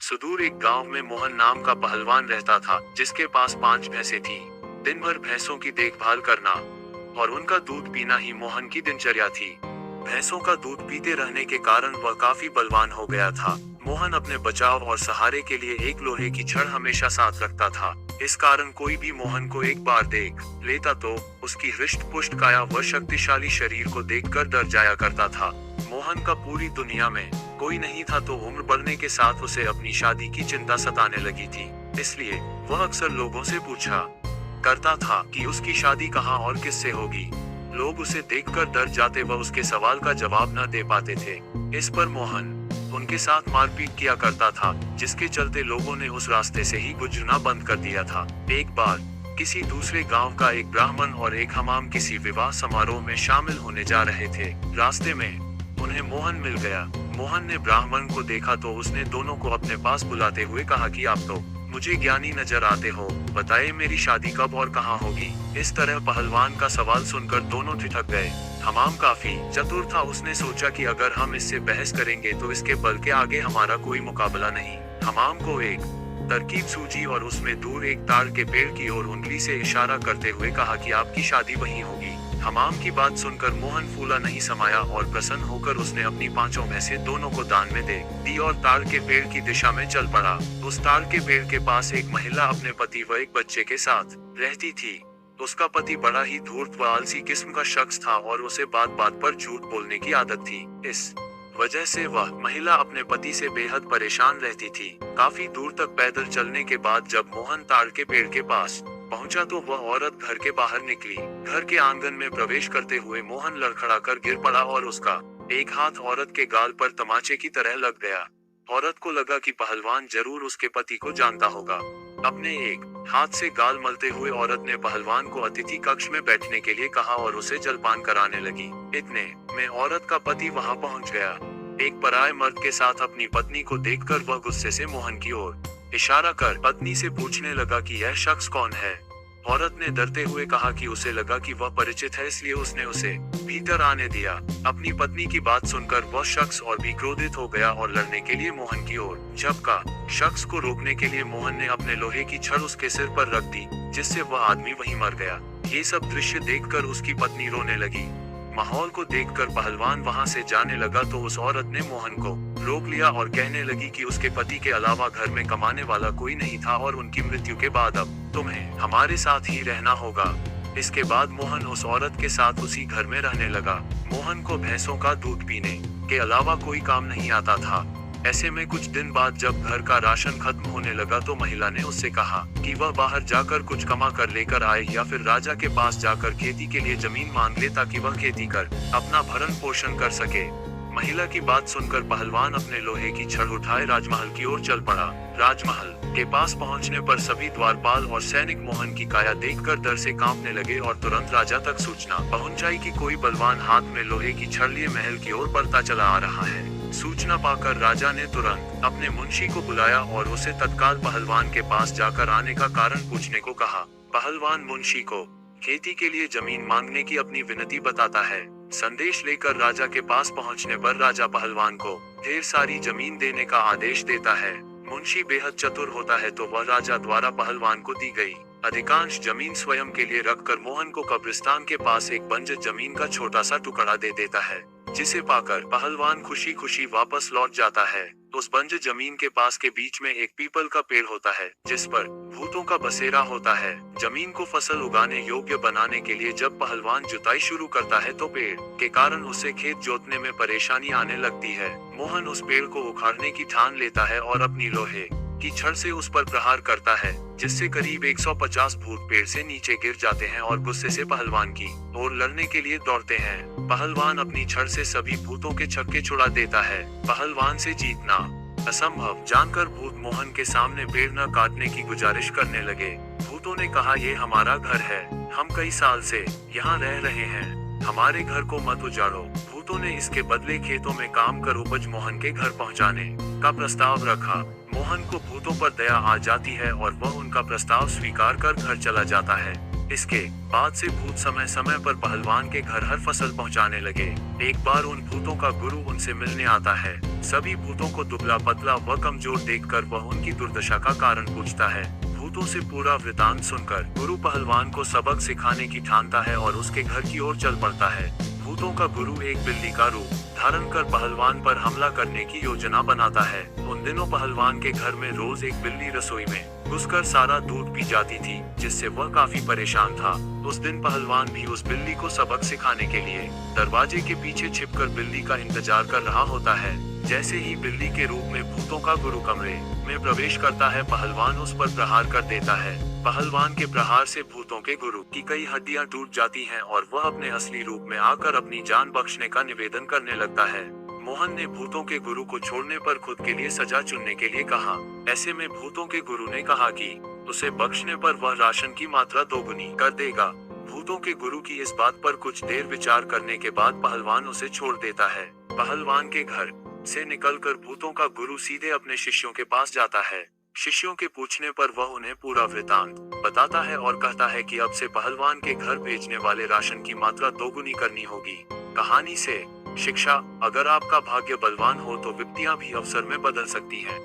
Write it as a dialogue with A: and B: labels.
A: सुदूर एक गांव में मोहन नाम का पहलवान रहता था, जिसके पास 5 भैंसें थीं। दिन भर भैंसों की देखभाल करना और उनका दूध पीना ही मोहन की दिनचर्या थी। भैंसों का दूध पीते रहने के कारण वह काफी बलवान हो गया था। मोहन अपने बचाव और सहारे के लिए एक लोहे की छड़ हमेशा साथ रखता था। इस कारण कोई भी मोहन को एक बार देख लेता तो उसकी हृष्ट पुष्ट काया व शक्तिशाली शरीर को देखकर डर जाया करता था। मोहन का पूरी दुनिया में कोई नहीं था, तो उम्र बढ़ने के साथ उसे अपनी शादी की चिंता सताने लगी थी। इसलिए वह अक्सर लोगों से पूछा करता था कि उसकी शादी कहाँ और किससे होगी। लोग उसे देखकर डर जाते व उसके सवाल का जवाब न दे पाते थे। इस पर मोहन उनके साथ मारपीट किया करता था, जिसके चलते लोगों ने उस रास्ते से ही गुजरना बंद कर दिया था। एक बार किसी दूसरे गांव का एक ब्राह्मण और एक हमाम किसी विवाह समारोह में शामिल होने जा रहे थे। रास्ते में उन्हें मोहन मिल गया। मोहन ने ब्राह्मण को देखा तो उसने दोनों को अपने पास बुलाते हुए कहा कि आप तो मुझे ज्ञानी नजर आते हो, बताइए मेरी शादी कब और कहाँ होगी। इस तरह पहलवान का सवाल सुनकर दोनों ठिठक गए। हमाम काफी चतुर था, उसने सोचा कि अगर हम इससे बहस करेंगे तो इसके बल के आगे हमारा कोई मुकाबला नहीं। हमाम को एक तरकीब सूझी और उसमें दूर एक ताड़ के पेड़ की ओर उंगली से इशारा करते हुए कहा कि आपकी शादी वहीं होगी। हमाम की बात सुनकर मोहन फूला नहीं समाया और प्रसन्न होकर उसने अपनी 5 भैंसें दोनों को दान में दे दी और ताड़ के पेड़ की दिशा में चल पड़ा। उस ताड़ के पेड़ के पास एक महिला अपने पति व एक बच्चे के साथ रहती थी। उसका पति बड़ा ही धूर्त व आलसी किस्म का शख्स था और उसे बात बात पर झूठ बोलने की आदत थी। इस वजह से वह महिला अपने पति से बेहद परेशान रहती थी। काफी दूर तक पैदल चलने के बाद जब मोहन ताड़ के पेड़ के पास पहुंचा तो वह औरत घर के बाहर निकली। घर के आंगन में प्रवेश करते हुए मोहन लड़खड़ाकर गिर पड़ा और उसका एक हाथ औरत के गाल पर तमाचे की तरह लग गया। औरत को लगा कि पहलवान जरूर उसके पति को जानता होगा। अपने एक हाथ से गाल मलते हुए औरत ने पहलवान को अतिथि कक्ष में बैठने के लिए कहा और उसे जलपान कराने लगी। इतने में औरत का पति वहां पहुंच गया। एक पराये मर्द के साथ अपनी पत्नी को देखकर वह गुस्से से मोहन की ओर इशारा कर पत्नी से पूछने लगा कि यह शख्स कौन है। औरत ने डरते हुए कहा कि उसे लगा कि वह परिचित है, इसलिए उसने उसे भीतर आने दिया। अपनी पत्नी की बात सुनकर वह शख्स और भी क्रोधित हो गया और लड़ने के लिए मोहन की ओर झपका। शख्स को रोकने के लिए मोहन ने अपने लोहे की छड़ उसके सिर पर रख दी, जिससे वह आदमी वहीं मर गया। ये सब दृश्य देखकर उसकी पत्नी रोने लगी। माहौल को देखकर पहलवान वहां से जाने लगा तो उस औरत ने मोहन को रोक लिया और कहने लगी कि उसके पति के अलावा घर में कमाने वाला कोई नहीं था और उनकी मृत्यु के बाद अब तुम्हें हमारे साथ ही रहना होगा। इसके बाद मोहन उस औरत के साथ उसी घर में रहने लगा। मोहन को भैंसों का दूध पीने के अलावा कोई काम नहीं आता था। ऐसे में कुछ दिन बाद जब घर का राशन खत्म होने लगा तो महिला ने उससे कहा कि वह बाहर जाकर कुछ कमा कर लेकर आए या फिर राजा के पास जाकर खेती के लिए जमीन मांग ले ताकि वह खेती कर अपना भरण पोषण कर सके। महिला की बात सुनकर पहलवान अपने लोहे की छड़ उठाए राजमहल की ओर चल पड़ा। राजमहल के पास पहुंचने पर सभी द्वारपाल और सैनिक मोहन की काया देखकर डर से कांपने लगे और तुरंत राजा तक सूचना पहुंचाई कि कोई बलवान हाथ में लोहे की छड़ लिए महल की ओर बढ़ता चला आ रहा है। सूचना पाकर राजा ने तुरंत अपने मुंशी को बुलाया और उसे तत्काल पहलवान के पास जाकर आने का कारण पूछने को कहा। पहलवान मुंशी को खेती के लिए जमीन मांगने की अपनी विनती बताता है। संदेश लेकर राजा के पास पहुंचने पर राजा पहलवान को ढेर सारी जमीन देने का आदेश देता है। मुंशी बेहद चतुर होता है तो वह राजा द्वारा पहलवान को दी गई अधिकांश जमीन स्वयं के लिए रखकर मोहन को कब्रिस्तान के पास एक बंजर जमीन का छोटा सा टुकड़ा दे देता है, जिसे पाकर पहलवान खुशी खुशी वापस लौट जाता है। उस बंजर जमीन के पास के बीच में एक पीपल का पेड़ होता है, जिस पर भूतों का बसेरा होता है। जमीन को फसल उगाने योग्य बनाने के लिए जब पहलवान जुताई शुरू करता है तो पेड़ के कारण उसे खेत जोतने में परेशानी आने लगती है। मोहन उस पेड़ को उखाड़ने की ठान लेता है और अपनी लोहे की छड़ से उस पर प्रहार करता है, जिससे करीब 150 भूत पेड़ से नीचे गिर जाते हैं और गुस्से से पहलवान की ओर लड़ने के लिए दौड़ते हैं। पहलवान अपनी छड़ से सभी भूतों के छक्के छुड़ा देता है। पहलवान से जीतना असंभव जानकर भूत मोहन के सामने पेड़ न काटने की गुजारिश करने लगे। भूतों ने कहा, ये हमारा घर है, हम कई साल से यहाँ रह रहे हैं, हमारे घर को मत उजाड़ो। भूतों ने इसके बदले खेतों में काम कर उपज मोहन के घर पहुँचाने का प्रस्ताव रखा। मोहन को भूतों पर दया आ जाती है और वह उनका प्रस्ताव स्वीकार कर घर चला जाता है। इसके बाद से भूत समय समय पर पहलवान के घर हर फसल पहुंचाने लगे। एक बार उन भूतों का गुरु उनसे मिलने आता है। सभी भूतों को दुबला पतला व कमजोर देखकर वह उनकी दुर्दशा का कारण पूछता है। भूतों से पूरा वृतांत सुनकर गुरु पहलवान को सबक सिखाने की ठानता है और उसके घर की ओर चल पड़ता है। भूतों का गुरु एक बिल्ली का रूप धारण कर पहलवान पर हमला करने की योजना बनाता है। उन दिनों पहलवान के घर में रोज एक बिल्ली रसोई में घुसकर सारा दूध पी जाती थी, जिससे वह काफी परेशान था। उस दिन पहलवान भी उस बिल्ली को सबक सिखाने के लिए दरवाजे के पीछे छिपकर बिल्ली का इंतजार कर रहा होता है। जैसे ही बिल्ली के रूप में भूतों का गुरु कमरे में प्रवेश करता है, पहलवान उस पर प्रहार कर देता है। पहलवान के प्रहार से भूतों के गुरु की कई हड्डियां टूट जाती हैं और वह अपने असली रूप में आकर अपनी जान बख्शने का निवेदन करने लगता है। मोहन ने भूतों के गुरु को छोड़ने पर खुद के लिए सजा चुनने के लिए कहा। ऐसे में भूतों के गुरु ने कहा कि उसे बख्शने पर वह राशन की मात्रा दोगुनी कर देगा। भूतों के गुरु की इस बात पर कुछ देर विचार करने के बाद पहलवान उसे छोड़ देता है। पहलवान के घर से निकलकर भूतों का गुरु सीधे अपने शिष्यों के पास जाता है। शिष्यों के पूछने पर वह उन्हें पूरा वृतांत बताता है और कहता है कि अब से पहलवान के घर भेजने वाले राशन की मात्रा दोगुनी करनी होगी। कहानी से शिक्षा: अगर आपका भाग्य बलवान हो तो विपत्तियां भी अवसर में बदल सकती हैं।